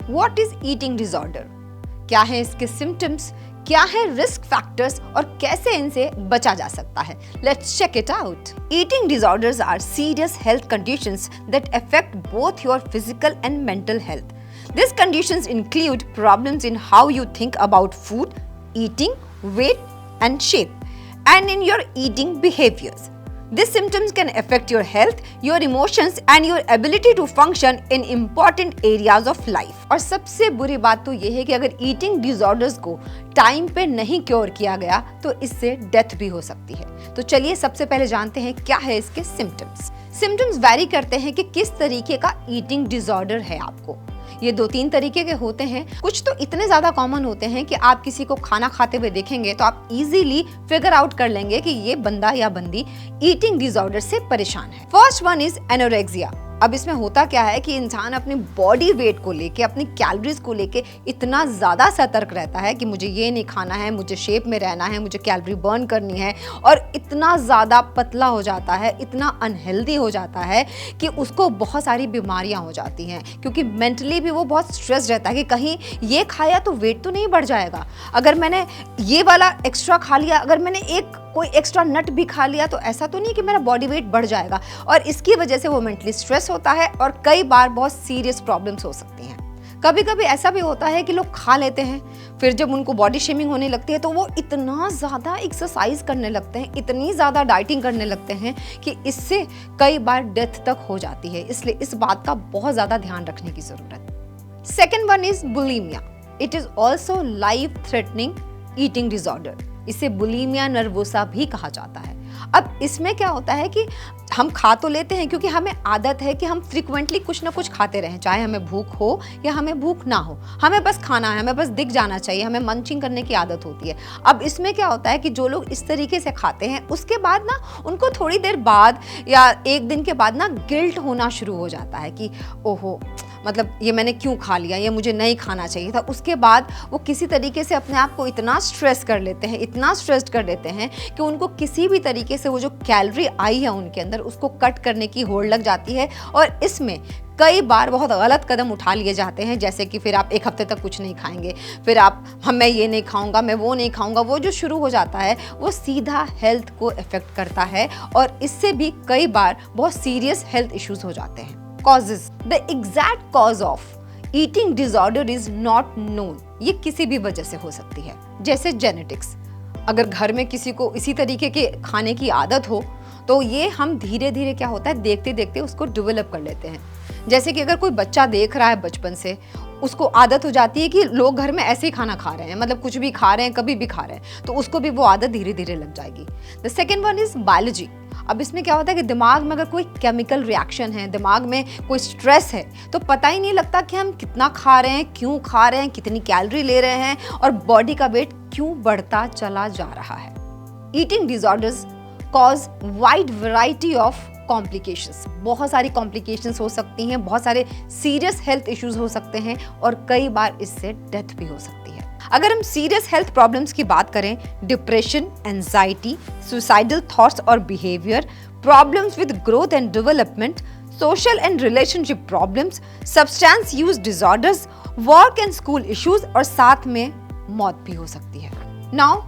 What is eating disorder, क्या है इसके सिम्टम्स, क्या है रिस्क फैक्टर्स और कैसे इनसे बचा जा सकता है। Let's check it out. Eating disorders are serious health conditions that affect both your physical and mental health. These conditions include problems in how you think about food, eating, weight, and shape, and in your eating behaviors. These symptoms can affect your health, your emotions, and your ability to function in important areas of life. और सबसे बुरी बात तो ये है कि अगर eating disorders को टाइम पे नहीं क्योर किया गया तो इससे डेथ भी हो सकती है। तो चलिए सबसे पहले जानते हैं क्या है इसके सिम्टम्स। सिम्टम्स वैरी करते हैं कि किस तरीके का ईटिंग डिसऑर्डर है आपको। ये 2-3 तरीके के होते हैं। कुछ तो इतने ज्यादा कॉमन होते हैं कि आप किसी को खाना खाते हुए देखेंगे तो आप इजीली फिगर आउट कर लेंगे कि ये बंदा या बंदी ईटिंग डिसऑर्डर से परेशान है। First one is anorexia. अब इसमें होता क्या है कि इंसान अपने बॉडी वेट को लेके, अपनी कैलोरीज को लेके इतना ज़्यादा सतर्क रहता है कि मुझे ये नहीं खाना है, मुझे शेप में रहना है, मुझे कैलोरी बर्न करनी है, और इतना ज़्यादा पतला हो जाता है, इतना अनहेल्दी हो जाता है कि उसको बहुत सारी बीमारियां हो जाती हैं, क्योंकि मेंटली भी वो बहुत स्ट्रेस रहता है कि कहीं ये खाया तो वेट तो नहीं बढ़ जाएगा, अगर मैंने ये वाला एक्स्ट्रा खा लिया, अगर मैंने कोई एक्स्ट्रा नट भी खा लिया तो ऐसा तो नहीं कि मेरा बॉडी वेट बढ़ जाएगा। और इसकी वजह से वो मेंटली स्ट्रेस होता है और कई बार बहुत सीरियस प्रॉब्लम्स हो सकती हैं। कभी कभी ऐसा भी होता है कि लोग खा लेते हैं, फिर जब उनको बॉडी शेमिंग होने लगती है तो वो इतना ज़्यादा एक्सरसाइज करने लगते हैं, इतनी ज़्यादा डाइटिंग करने लगते हैं कि इससे कई बार डेथ तक हो जाती है। इसलिए इस बात का बहुत ज़्यादा ध्यान रखने की ज़रूरत है। Second one is bulimia. It is also life threatening eating disorder. इसे बुलिमिया नर्वोसा भी कहा जाता है। अब इसमें क्या होता है कि हम खा तो लेते हैं क्योंकि हमें आदत है कि हम फ्रीक्वेंटली कुछ ना कुछ खाते रहें, चाहे हमें भूख हो या हमें भूख ना हो, हमें बस खाना है, हमें बस दिख जाना चाहिए, हमें मंचिंग करने की आदत होती है। अब इसमें क्या होता है कि जो लोग इस तरीके से खाते हैं उसके बाद ना उनको थोड़ी देर बाद या एक दिन के बाद ना गिल्ट होना शुरू हो जाता है कि ओहो, मतलब ये मैंने क्यों खा लिया, ये मुझे नहीं खाना चाहिए था। उसके बाद वो किसी तरीके से अपने आप को इतना स्ट्रेस कर लेते हैं, इतना स्ट्रेस्ड कर देते हैं कि उनको किसी भी तरीके से वो जो कैलोरी आई है उनके अंदर उसको कट करने की होड़ लग जाती है। और इसमें कई बार बहुत गलत कदम उठा लिए जाते हैं, जैसे कि फिर आप 1 हफ्ते तक कुछ नहीं खाएंगे, फिर आप मैं ये नहीं खाऊंगा, मैं वो नहीं खाऊंगा। वो जो शुरू हो जाता है वो सीधा हेल्थ को इफेक्ट करता है और इससे भी कई बार बहुत सीरियस हेल्थ इश्यूज हो जाते हैं। Causes. The exact cause of eating disorder is not known. ये किसी भी वजह से हो सकती है, जैसे जेनेटिक्स। अगर घर में किसी को इसी तरीके के खाने की आदत हो तो ये हम धीरे धीरे क्या होता है देखते देखते उसको डेवलप कर लेते हैं। जैसे कि अगर कोई बच्चा देख रहा है बचपन से, उसको आदत हो जाती है कि लोग घर में ऐसे ही खाना खा रहे हैं, मतलब कुछ भी खा रहे हैं, कभी भी खा रहे हैं, तो उसको भी वो आदत धीरे धीरे लग जाएगी। The second one is biology. अब इसमें क्या होता है कि दिमाग में अगर कोई केमिकल रिएक्शन है, दिमाग में कोई स्ट्रेस है, तो पता ही नहीं लगता कि हम कितना खा रहे हैं, क्यों खा रहे हैं, कितनी कैलोरी ले रहे हैं और बॉडी का वेट क्यों बढ़ता चला जा रहा है। Eating disorders cause wide variety of complications. बहुत सारी कॉम्प्लिकेशंस हो सकती हैं, बहुत सारे सीरियस हेल्थ इश्यूज हो सकते हैं और कई बार इससे डेथ भी हो सकती है। अगर हम सीरियस हेल्थ प्रॉब्लम्स की बात करें, डिप्रेशन, एंजाइटी, सुसाइडल थॉट्स और behaviour, problems with growth and development, social and relationship problems, substance use disorders, work and school issues और साथ में मौत भी हो सकती है। Now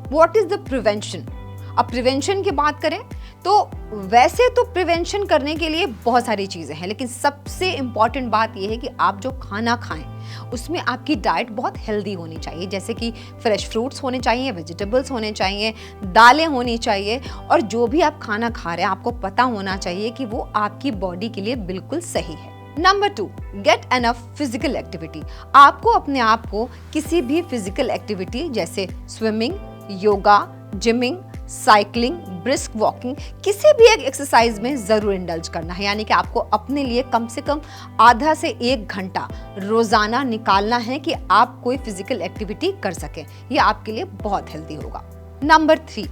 what is the prevention? अब प्रिवेंशन की बात करें तो वैसे तो प्रिवेंशन करने के लिए बहुत सारी चीज़ें हैं, लेकिन सबसे इम्पॉर्टेंट बात यह है कि आप जो खाना खाएं उसमें आपकी डाइट बहुत हेल्दी होनी चाहिए, जैसे कि फ्रेश फ्रूट्स होने चाहिए, वेजिटेबल्स होने चाहिए, दालें होनी चाहिए, और जो भी आप खाना खा रहे हैं आपको पता होना चाहिए कि वो आपकी बॉडी के लिए बिल्कुल सही है। Number 2, get enough physical activity. आपको अपने आप को किसी भी फिजिकल एक्टिविटी जैसे swimming, yoga, gymming, cycling, brisk walking, किसी भी एक एक्सरसाइज में जरूर इंडल्ज करना है। यानी कि आपको अपने लिए कम से कम आधा से 1 घंटा रोजाना निकालना है कि आप कोई फिजिकल एक्टिविटी कर सकें। ये आपके लिए बहुत हेल्दी होगा। Number 3,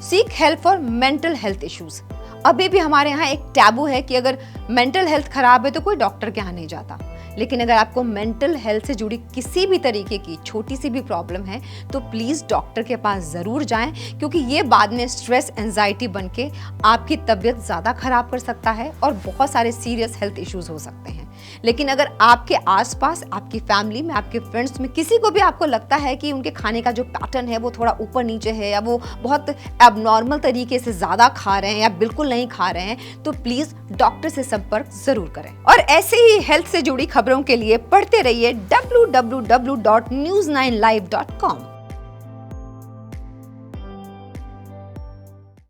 seek help for mental health issues. अभी भी हमारे यहाँ एक टैबू है कि अगर मेंटल हेल्थ खराब है तो कोई डॉक्टर के यहाँ नहीं जाता, लेकिन अगर आपको मेंटल हेल्थ से जुड़ी किसी भी तरीके की छोटी सी भी प्रॉब्लम है तो प्लीज़ डॉक्टर के पास ज़रूर जाएं, क्योंकि ये बाद में स्ट्रेस, एंजाइटी बन के आपकी तबीयत ज़्यादा खराब कर सकता है और बहुत सारे सीरियस हेल्थ इश्यूज हो सकते हैं। लेकिन अगर आपके आसपास, आपकी फैमिली में, आपके फ्रेंड्स में किसी को भी आपको लगता है कि उनके खाने का जो पैटर्न है वो थोड़ा ऊपर नीचे है, या वो बहुत एबनॉर्मल तरीके से ज़्यादा खा रहे हैं या बिल्कुल नहीं खा रहे हैं, तो प्लीज़ डॉक्टर से संपर्क ज़रूर करें। और ऐसे ही हेल्थ से जुड़ी खबरों के लिए पढ़ते रहिए www.news9live.com।